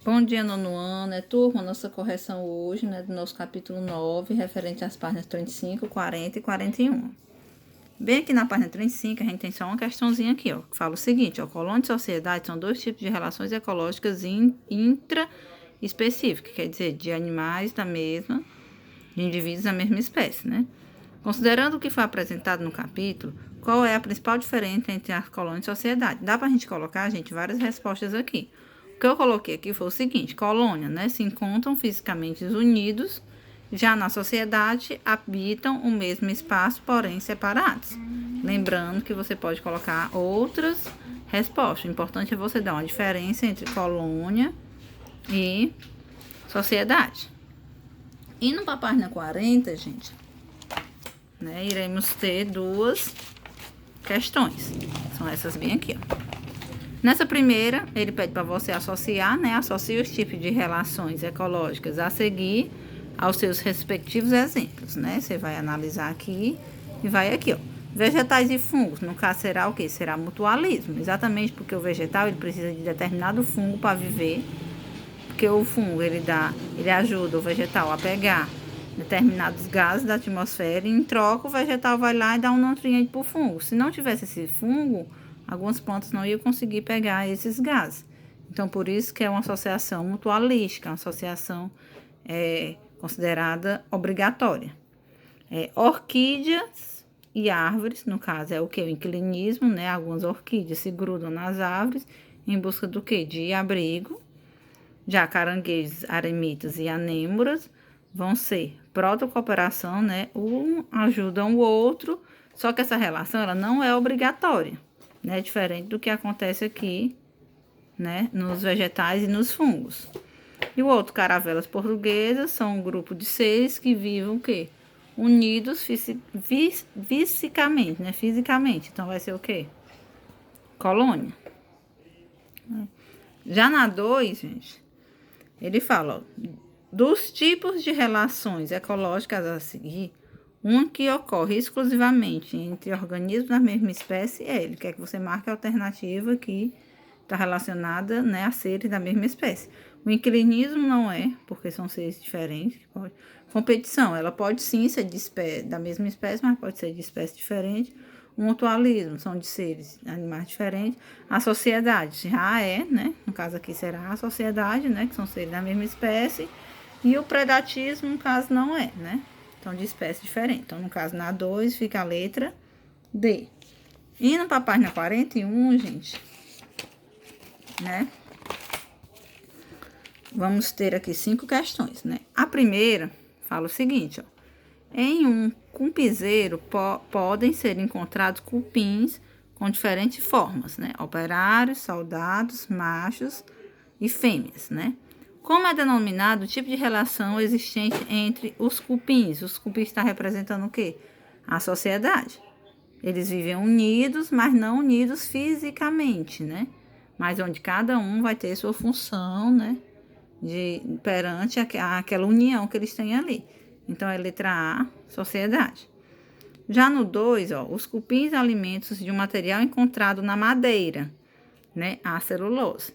Bom dia, nono ano, turma, nossa correção hoje, do nosso capítulo 9, referente às páginas 35, 40 e 41. Bem aqui na página 35, a gente tem só uma questãozinha aqui, que fala o seguinte, colônia e sociedade são dois tipos de relações ecológicas intraespecíficas, quer dizer, de animais da mesma, de indivíduos da mesma espécie, né? Considerando o que foi apresentado no capítulo, qual é a principal diferença entre a colônia e a sociedade? Dá pra gente colocar, várias respostas aqui. O que eu coloquei aqui foi o seguinte: colônia, se encontram fisicamente unidos, já na sociedade habitam o mesmo espaço, porém separados. Lembrando que você pode colocar outras respostas. O importante é você dar uma diferença entre colônia e sociedade. Indo para a página 40, gente, iremos ter duas questões. São essas bem aqui, Nessa primeira, ele pede para você associar, associe os tipos de relações ecológicas a seguir aos seus respectivos exemplos, Você vai analisar aqui e vai aqui, Vegetais e fungos, no caso será o quê? Será mutualismo, exatamente porque o vegetal ele precisa de determinado fungo para viver, porque o fungo ele ajuda o vegetal a pegar determinados gases da atmosfera e em troca o vegetal vai lá e dá um nutriente para o fungo. Se não tivesse esse fungo, algumas plantas não iam conseguir pegar esses gases. Então, por isso que é uma associação mutualística, uma associação considerada obrigatória. Orquídeas e árvores, no caso é o que? O inclinismo, Algumas orquídeas se grudam nas árvores em busca do que? De abrigo. Já caranguejos, aremitas e anêmoras vão ser protocooperação, Um ajuda o outro, só que essa relação ela não é obrigatória, Diferente do que acontece aqui, nos vegetais e nos fungos. E o outro, caravelas portuguesas, são um grupo de seres que vivem o quê? Unidos fisicamente, Fisicamente. Então, vai ser o quê? Colônia. Já na 2, gente, ele fala, dos tipos de relações ecológicas a seguir, um que ocorre exclusivamente entre organismos da mesma espécie é ele. Quer que você marque a alternativa que está relacionada, a seres da mesma espécie. O inclinismo não é, porque são seres diferentes. Competição, ela pode sim ser da mesma espécie, mas pode ser de espécie diferente. O mutualismo são de seres, animais diferentes. A sociedade já no caso aqui será a sociedade, que são seres da mesma espécie. E o predatismo, no caso, não é, Então, de espécie diferente. Então, no caso, na 2 fica a letra D. Indo para a página 41, gente, vamos ter aqui 5 questões, A primeira fala o seguinte, Em um cumpizeiro podem ser encontrados cupins com diferentes formas, Operários, soldados, machos e fêmeas, Como é denominado o tipo de relação existente entre os cupins? Os cupins estão representando o quê? A sociedade. Eles vivem unidos, mas não unidos fisicamente, Mas onde cada um vai ter sua função, perante aquela união que eles têm ali. Então, é letra A, sociedade. Já no 2, os cupins alimentam-se de um material encontrado na madeira, A celulose.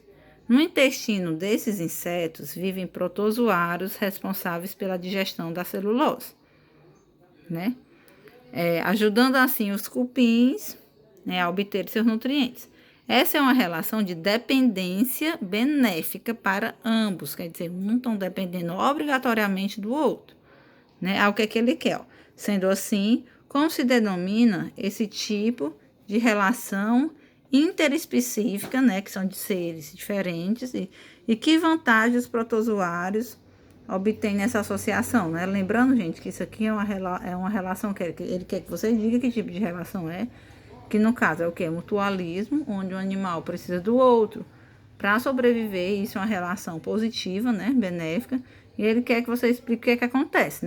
No intestino desses insetos vivem protozoários responsáveis pela digestão da celulose, ajudando assim os cupins, a obter seus nutrientes. Essa é uma relação de dependência benéfica para ambos, quer dizer, um estão dependendo obrigatoriamente do outro, ao que ele quer. Sendo assim, como se denomina esse tipo de relação interespecífica, que são de seres diferentes, e que vantagens os protozoários obtêm nessa associação, Lembrando, gente, que isso aqui é uma relação que ele quer que você diga que tipo de relação é, que no caso é o que? Mutualismo, onde um animal precisa do outro para sobreviver, isso é uma relação positiva, benéfica, e ele quer que você explique o que acontece,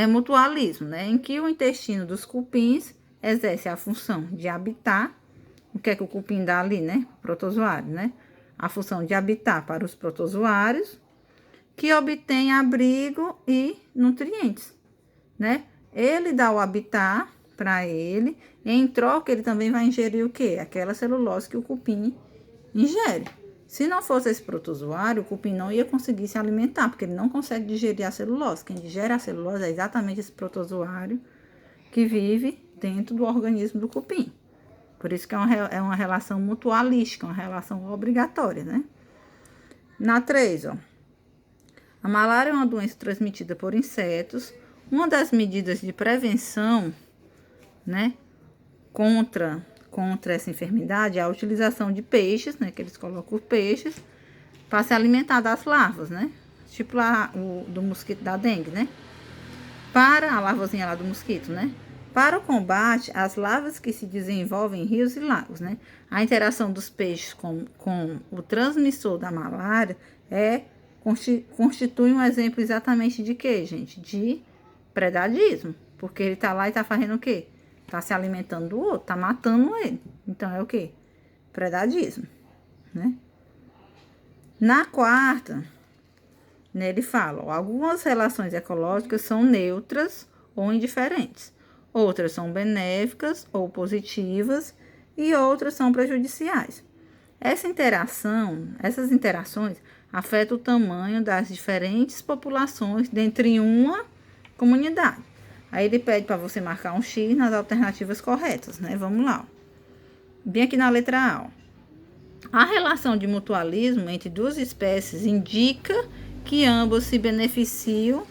Mutualismo, em que o intestino dos cupins exerce a função de habitar. O que é que o cupim dá ali, Protozoário, A função de habitar para os protozoários, que obtém abrigo e nutrientes, Ele dá o habitat para ele, e em troca ele também vai ingerir o quê? Aquela celulose que o cupim ingere. Se não fosse esse protozoário, o cupim não ia conseguir se alimentar, porque ele não consegue digerir a celulose. Quem digere a celulose é exatamente esse protozoário que vive dentro do organismo do cupim. Por isso que é uma relação mutualística, uma relação obrigatória, né? Na 3, ó. A malária é uma doença transmitida por insetos. Uma das medidas de prevenção, né, contra essa enfermidade é a utilização de peixes, né, que eles colocam os peixes para se alimentar das larvas, né? Tipo lá do mosquito da dengue, né? Para a larvazinha lá do mosquito, né? Para o combate, as larvas que se desenvolvem em rios e lagos, né? A interação dos peixes com o transmissor da malária constitui um exemplo exatamente de quê, gente? De predadismo. Porque ele tá lá e tá fazendo o quê? Tá se alimentando do outro, tá matando ele. Então é o quê? Predadismo, né? Na 4, né, ele fala, ó, algumas relações ecológicas são neutras ou indiferentes. Outras são benéficas ou positivas e outras são prejudiciais. Essas interações afetam o tamanho das diferentes populações dentro de uma comunidade. Aí ele pede para você marcar um X nas alternativas corretas, né? Vamos lá. Bem aqui na letra A, ó. A relação de mutualismo entre duas espécies indica que ambos se beneficiam,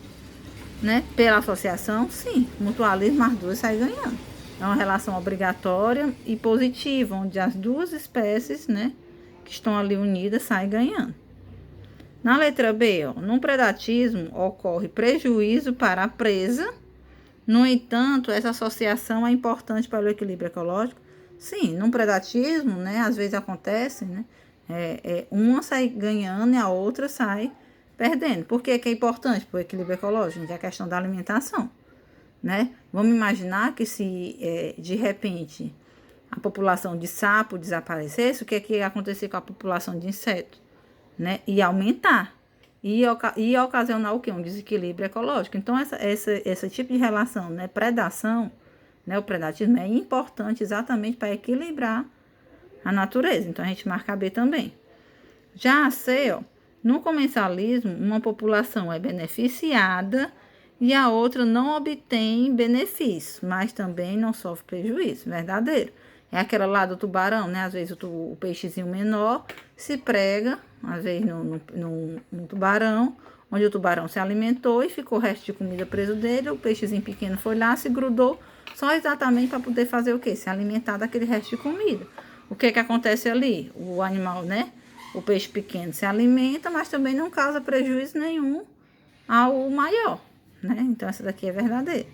né, pela associação. Sim, mutualismo, as duas saem ganhando. É uma relação obrigatória e positiva, onde as duas espécies, né, que estão ali unidas saem ganhando. Na letra B, ó, no predatismo ocorre prejuízo para a presa. No entanto, essa associação é importante para o equilíbrio ecológico. Sim, no predatismo, né, às vezes acontece, né, uma sai ganhando e a outra sai perdendo. Por que é importante para o equilíbrio ecológico? Gente, é a questão da alimentação, né? Vamos imaginar que se de repente a população de sapo desaparecesse, o que ia acontecer com a população de insetos, né? Ia aumentar. Ia ocasionar o quê? Um desequilíbrio ecológico. Então, esse tipo de relação, né, predação, né, o predatismo é importante exatamente para equilibrar a natureza. Então, a gente marca B também. Já a C, ó, no comensalismo, uma população é beneficiada e a outra não obtém benefício, mas também não sofre prejuízo. Verdadeiro. É aquela lá do tubarão, né? Às vezes o peixezinho menor se prega, às vezes no tubarão, onde o tubarão se alimentou e ficou o resto de comida preso dele. O peixezinho pequeno foi lá, se grudou, só exatamente para poder fazer o quê? Se alimentar daquele resto de comida. O que acontece ali? O animal, né? O peixe pequeno se alimenta, mas também não causa prejuízo nenhum ao maior, né? Então, essa daqui é verdadeira.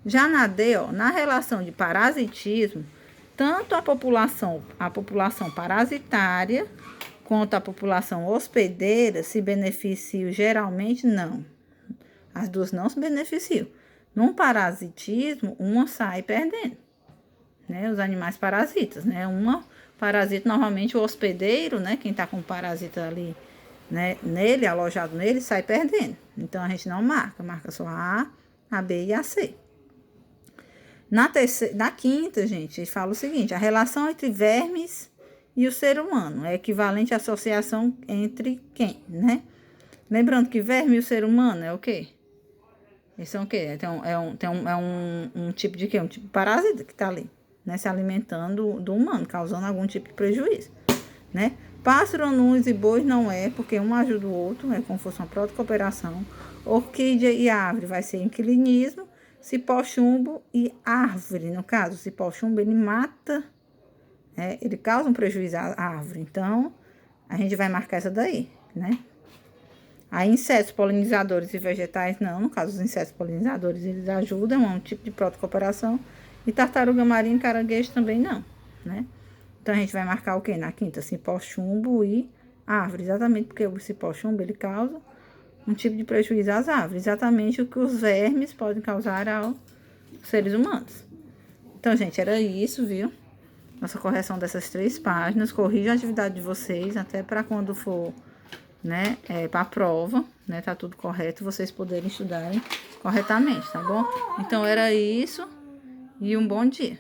Já na D, ó, na relação de parasitismo, tanto a população parasitária quanto a população hospedeira se beneficiam geralmente não. As duas não se beneficiam. Num parasitismo, uma sai perdendo, né? Os animais parasitas, né? Uma parasita, normalmente o hospedeiro, né? Quem tá com o parasita ali, né, nele, alojado nele, sai perdendo. Então, a gente não marca só a A, a B e a C. Na quinta, gente, fala o seguinte: a relação entre vermes e o ser humano é equivalente à associação entre quem, né? Lembrando que verme e o ser humano é o quê? Eles são o quê? Um tipo de quê? Um tipo de parasita que tá ali, né? Se alimentando do humano, causando algum tipo de prejuízo, né? Pássaro, anões e bois não é, porque um ajuda o outro, é como se fosse uma protocooperação. Orquídea e árvore vai ser inquilinismo. Cipó, chumbo e árvore, no caso, o cipó, chumbo, ele mata, ele causa um prejuízo à árvore. Então, a gente vai marcar essa daí, né? Aí, insetos polinizadores e vegetais, não. No caso, os insetos polinizadores, eles ajudam, é um tipo de protocooperação. E tartaruga marinha e caranguejo também não, né? Então, a gente vai marcar o quê? Na quinta, cipó, chumbo e árvore. Exatamente porque o cipó, chumbo, ele causa um tipo de prejuízo às árvores. Exatamente o que os vermes podem causar aos seres humanos. Então, gente, era isso, viu? Nossa correção dessas 3 páginas. Corrija a atividade de vocês, até para quando for, né, para a prova, né, tá tudo correto, vocês poderem estudarem corretamente, tá bom? Então, era isso e um bom dia.